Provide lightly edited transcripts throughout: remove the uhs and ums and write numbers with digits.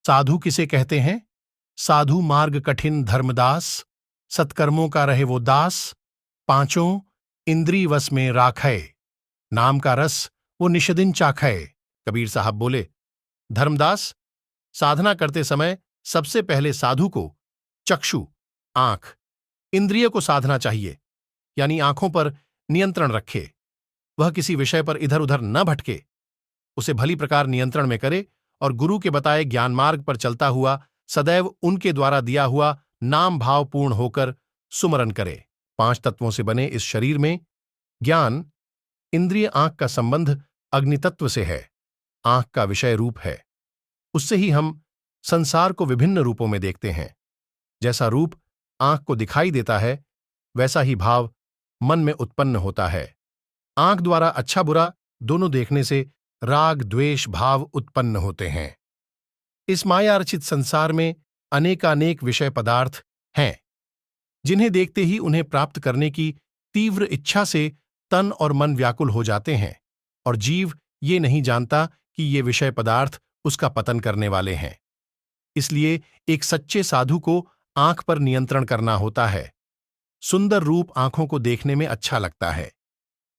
साधु किसे कहते हैं? साधु मार्ग कठिन धर्मदास, सत्कर्मों का रहे वो दास, पांचों इंद्री वश में राखै, नाम का रस वो निष्दिन चाखै। कबीर साहब बोले, धर्मदास, साधना करते समय सबसे पहले साधु को चक्षु, आंख, इंद्रिय को साधना चाहिए, यानी आंखों पर नियंत्रण रखे। वह किसी विषय पर इधर उधर न भटके, उसे भली प्रकार नियंत्रण में करे और गुरु के बताए ज्ञान मार्ग पर चलता हुआ सदैव उनके द्वारा दिया हुआ नाम भाव पूर्ण होकर सुमरन करे। 5 तत्वों से बने इस शरीर में ज्ञान, इंद्रिय आंख का संबंध अग्नि तत्व से है। आंख का विषय रूप है, उससे ही हम संसार को विभिन्न रूपों में देखते हैं। जैसा रूप आंख को दिखाई देता है, वैसा ही भाव मन में उत्पन्न होता है। आंख द्वारा अच्छा बुरा दोनों देखने से राग द्वेष भाव उत्पन्न होते हैं। इस माया रचित संसार में अनेकानेक विषय पदार्थ हैं, जिन्हें देखते ही उन्हें प्राप्त करने की तीव्र इच्छा से तन और मन व्याकुल हो जाते हैं, और जीव ये नहीं जानता कि ये विषय पदार्थ उसका पतन करने वाले हैं। इसलिए एक सच्चे साधु को आंख पर नियंत्रण करना होता है। सुंदर रूप आंखों को देखने में अच्छा लगता है,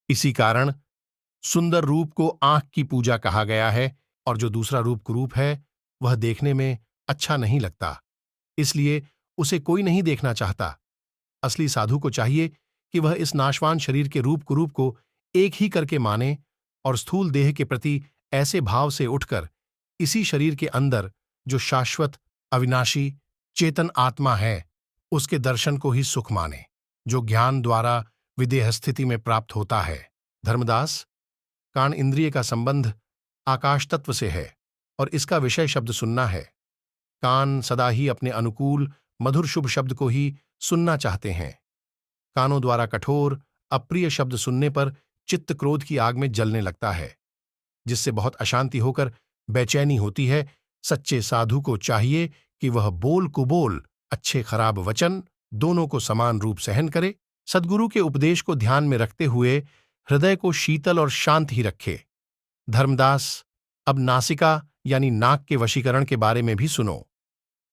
इसी कारण सुंदर रूप को आंख की पूजा कहा गया है, और जो दूसरा रूप कुरूप है वह देखने में अच्छा नहीं लगता, इसलिए उसे कोई नहीं देखना चाहता। असली साधु को चाहिए कि वह इस नाशवान शरीर के रूप कुरूप को एक ही करके माने और स्थूल देह के प्रति ऐसे भाव से उठकर इसी शरीर के अंदर जो शाश्वत अविनाशी चेतन आत्मा है, उसके दर्शन को ही सुख माने, जो ज्ञान द्वारा विदेह स्थिति में प्राप्त होता है। धर्मदास, कान इंद्रिय का संबंध आकाश तत्व से है और इसका विषय शब्द सुनना है। कान सदा ही अपने अनुकूल मधुर शुभ शब्द को ही सुनना चाहते हैं। कानों द्वारा कठोर अप्रिय शब्द सुनने पर चित्त क्रोध की आग में जलने लगता है, जिससे बहुत अशांति होकर बेचैनी होती है। सच्चे साधु को चाहिए कि वह बोल कुबोल, अच्छे खराब वचन दोनों को समान रूप सहन करे। सद्गुरु के उपदेश को ध्यान में रखते हुए हृदय को शीतल और शांत ही रखे। धर्मदास, अब नासिका यानी नाक के वशीकरण के बारे में भी सुनो।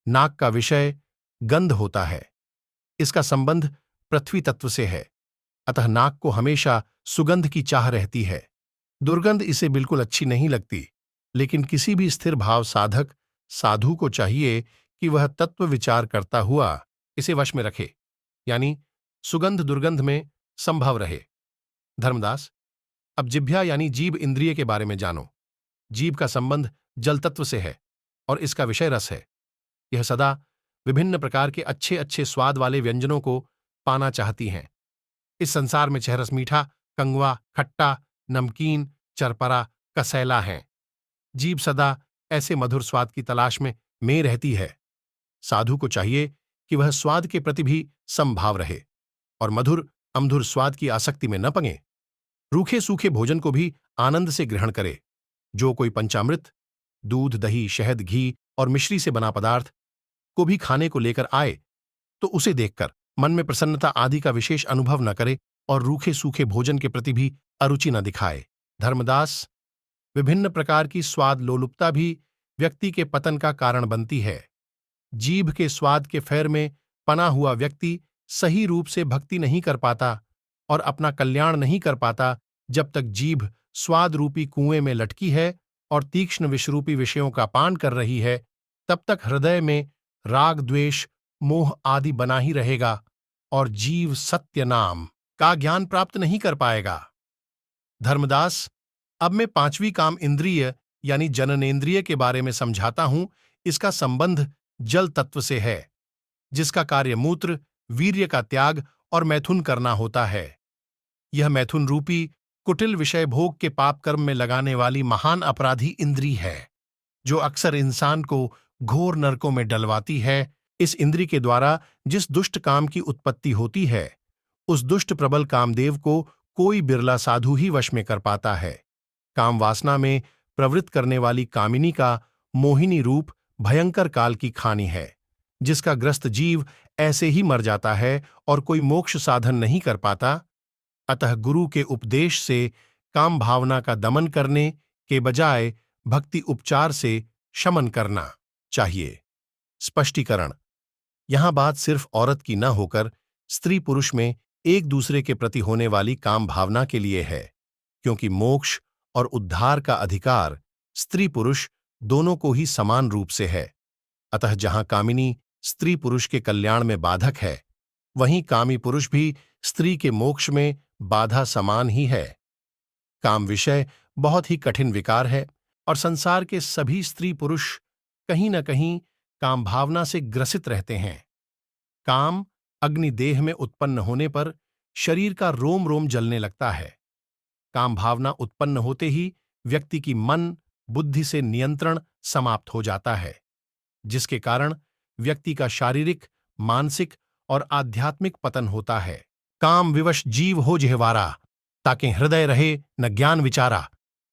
नाक का विषय गंध होता है, इसका संबंध पृथ्वी तत्व से है, अतः नाक को हमेशा सुगंध की चाह रहती है। दुर्गंध इसे बिल्कुल अच्छी नहीं लगती, लेकिन किसी भी स्थिर भाव साधक साधु को चाहिए कि वह तत्व विचार करता हुआ इसे वश में रखे, यानी सुगंध दुर्गंध में संभव रहे। धर्मदास, अब जिह्वा यानी जीभ इंद्रिय के बारे में जानो। जीभ का संबंध जल तत्व से है और इसका विषय रस है। यह सदा विभिन्न प्रकार के अच्छे अच्छे स्वाद वाले व्यंजनों को पाना चाहती हैं। इस संसार में चहरस मीठा, कंगवा, खट्टा, नमकीन, चरपरा, कसैला हैं। जीभ सदा ऐसे मधुर स्वाद की तलाश में रहती है। साधु को चाहिए कि वह स्वाद के प्रति भी समभाव रहे और मधुर अमधुर स्वाद की आसक्ति में न पंगे। रूखे सूखे भोजन को भी आनंद से ग्रहण करे। जो कोई पंचामृत, दूध, दही, शहद, घी और मिश्री से बना पदार्थ को भी खाने को लेकर आए तो उसे देखकर मन में प्रसन्नता आदि का विशेष अनुभव न करे और रूखे सूखे भोजन के प्रति भी अरुचि न दिखाए। धर्मदास, विभिन्न प्रकार की स्वाद लोलुपता भी व्यक्ति के पतन का कारण बनती है। जीभ के स्वाद के फेर में पना हुआ व्यक्ति सही रूप से भक्ति नहीं कर पाता और अपना कल्याण नहीं कर पाता। जब तक जीभ स्वाद रूपी कुएं में लटकी है और तीक्ष्ण विषरूपी विषयों का पान कर रही है, तब तक हृदय में राग द्वेष मोह आदि बना ही रहेगा और जीव सत्य नाम का ज्ञान प्राप्त नहीं कर पाएगा। धर्मदास, अब मैं 5वीं काम इंद्रिय यानी जननेंद्रिय के बारे में समझाता हूं। इसका संबंध जल तत्व से है, जिसका कार्य मूत्र, वीर्य का त्याग और मैथुन करना होता है। यह मैथुन रूपी कुटिल विषय भोग के पाप कर्म में लगाने वाली महान अपराधी इंद्री है, जो अक्सर इंसान को घोर नरकों में डलवाती है। इस इंद्री के द्वारा जिस दुष्ट काम की उत्पत्ति होती है, उस दुष्ट प्रबल कामदेव को कोई बिरला साधु ही वश में कर पाता है। काम वासना में प्रवृत्त करने वाली कामिनी का मोहिनी रूप भयंकर काल की खानी है, जिसका ग्रस्त जीव ऐसे ही मर जाता है और कोई मोक्ष साधन नहीं कर पाता। अतः गुरु के उपदेश से काम भावना का दमन करने के बजाय भक्ति उपचार से शमन करना चाहिए। स्पष्टीकरण। यहां बात सिर्फ औरत की न होकर स्त्री पुरुष में एक दूसरे के प्रति होने वाली काम भावना के लिए है, क्योंकि मोक्ष और उद्धार का अधिकार स्त्री पुरुष दोनों को ही समान रूप से है। अतः जहां कामिनी स्त्री पुरुष के कल्याण में बाधक है, वहीं कामी पुरुष भी स्त्री के मोक्ष में बाधा समान ही है। काम विषय बहुत ही कठिन विकार है और संसार के सभी स्त्री पुरुष कहीं न कहीं काम भावना से ग्रसित रहते हैं। काम अग्नि देह में उत्पन्न होने पर शरीर का रोम रोम जलने लगता है। काम भावना उत्पन्न होते ही व्यक्ति की मन बुद्धि से नियंत्रण समाप्त हो जाता है, जिसके कारण व्यक्ति का शारीरिक, मानसिक और आध्यात्मिक पतन होता है। काम विवश जीव हो जेहवारा, ताके हृदय रहे न ज्ञान विचारा।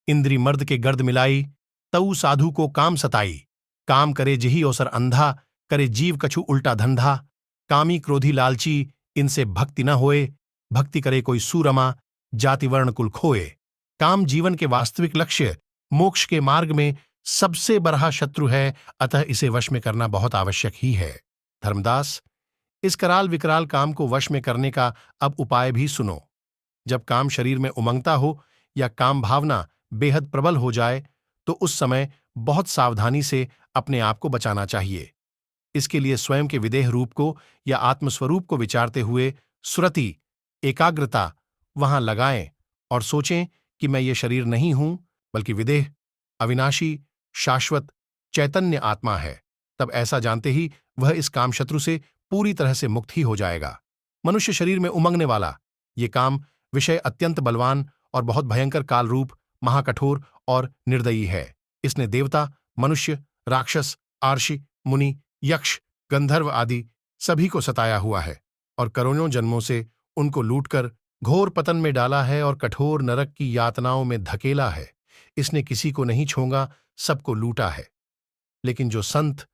इंद्री मर्द के गर्द मिलाई, तऊ साधु को काम सताई। काम करे जिही अवसर अंधा, करे जीव कछु उल्टा धंधा। कामी क्रोधी लालची, इनसे भक्ति न होए। भक्ति करे कोई सुरमा, जाति वर्ण कुल खोए। काम जीवन के वास्तविक लक्ष्य मोक्ष के मार्ग में सबसे बड़ा शत्रु है, अतः इसे वश में करना बहुत आवश्यक ही है। धर्मदास, इस कराल विकराल काम को वश में करने का अब उपाय भी सुनो। जब काम शरीर में उमंगता हो या काम भावना बेहद प्रबल हो जाए, तो उस समय बहुत सावधानी से अपने आप को बचाना चाहिए। इसके लिए स्वयं के विदेह रूप को या आत्मस्वरूप को विचारते हुए सुरति, एकाग्रता वहां लगाएं और सोचें कि मैं ये शरीर नहीं हूं, बल्कि विदेह अविनाशी, शाश्वत, चैतन्य आत्मा है। तब ऐसा जानते ही वह इस काम शत्रु से पूरी तरह से मुक्त ही हो जाएगा। मनुष्य शरीर में उमंगने वाला ये काम विषय अत्यंत बलवान और बहुत भयंकर काल रूप, महाकठोर और निर्दयी है। इसने देवता, मनुष्य, राक्षस, आर्षि, मुनि, यक्ष, गंधर्व आदि सभी को सताया हुआ है और करोड़ों जन्मों से उनको लूटकर घोर पतन में डाला है और कठोर नरक की यातनाओं में धकेला है। इसने किसी को नहीं छोंगा, सबको लूटा है। लेकिन जो संत,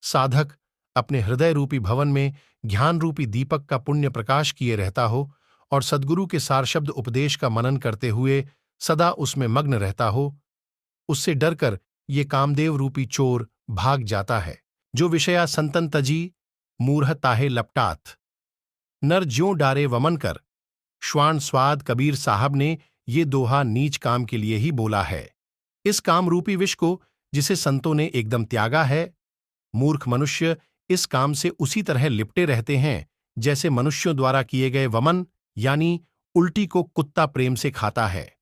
साधक अपने हृदय रूपी भवन में ज्ञान रूपी दीपक का पुण्य प्रकाश किए रहता हो और सद्गुरु के सार शब्द उपदेश का मनन करते हुए सदा उसमें मग्न रहता हो, उससे डरकर ये कामदेव रूपी चोर भाग जाता है। जो विषया संतन तजी, मूर्ह ताहे लपटात। नर ज्यों डारे वमन कर। श्वान स्वाद कबीर साहब ने ये दोहा नीच काम के लिए ही बोला है। इस काम रूपी विष को जिसे संतों ने एकदम त्यागा है, मूर्ख मनुष्य इस काम से उसी तरह लिपटे रहते हैं जैसे मनुष्यों द्वारा किए गए वमन यानी उल्टी को कुत्ता प्रेम से खाता है।